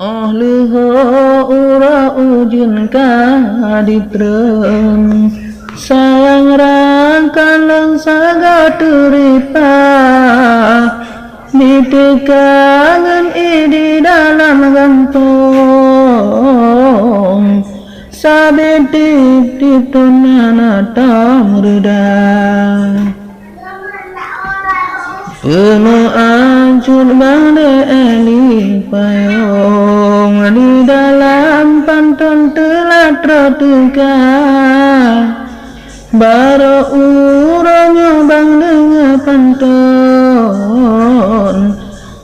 luho ura ujun kaditrem sayang rangkalang saga turipa ditekangan di dalam gantong sabe tip tunana tamreda penuh ancur bangde eli payung di dalam pantun telah tertuka baru urangnya bang dengar pantun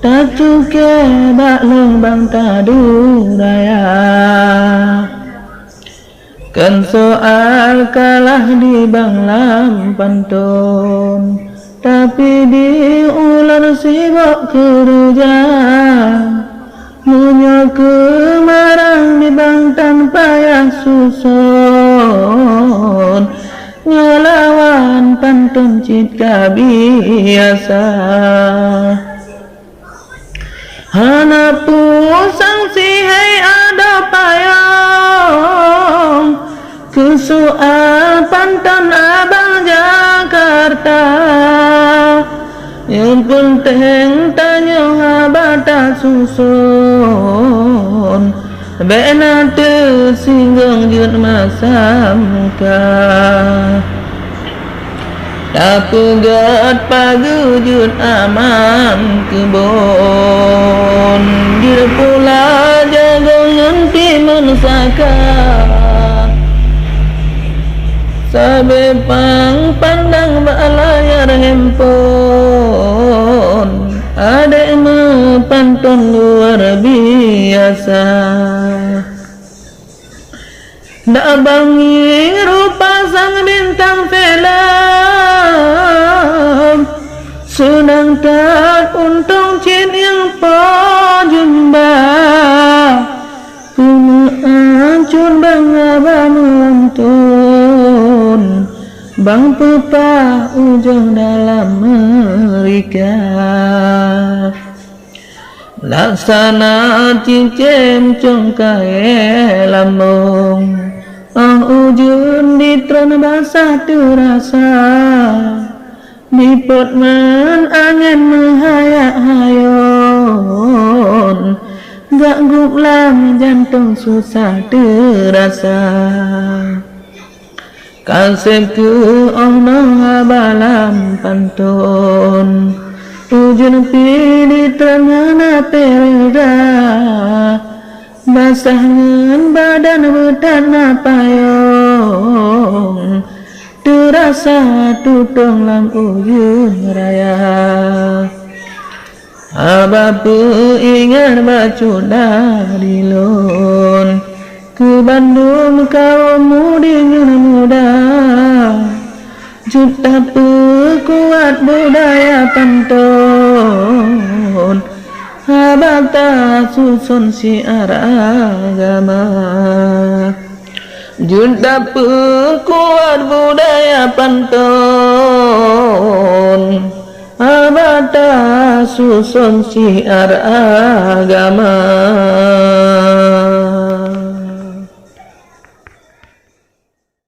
tak cuke bak lembang tadu raya kan soal kalah di bang lam pantun tapi diular sibuk kerja punya kemarang di bang tanpa yang susun ngelawan pantun cipta biasa hana pusang si hai ada payung kesoal pantun abang Jakarta yang penting tanya abata susun bena tersinggung jut masa muka tak pegat pagujud aman kebun dir pula jagongan timun saka sabe pang pandang balayar handphone adek pantun luar biasa dak bangi rupa sang bintang film senang tak untung cin yang pojumba ancur bang abang lantun bang pepa ujung dalam mereka laksana cincin congkai lambung ujung di tren basah terasa dipot men angin menghayak-hayun gak guplam jantung susah terasa kasih ke ono balam pantun ujung pilih tengah perda basahkan badan bertanah payung terasa tutung lam ujung raya abapu ingat bacu dari lon ke Bandung kau mudingin muda juta kuat budaya pantun abata susun siar agama juta kuat budaya pantun abata susun siar agama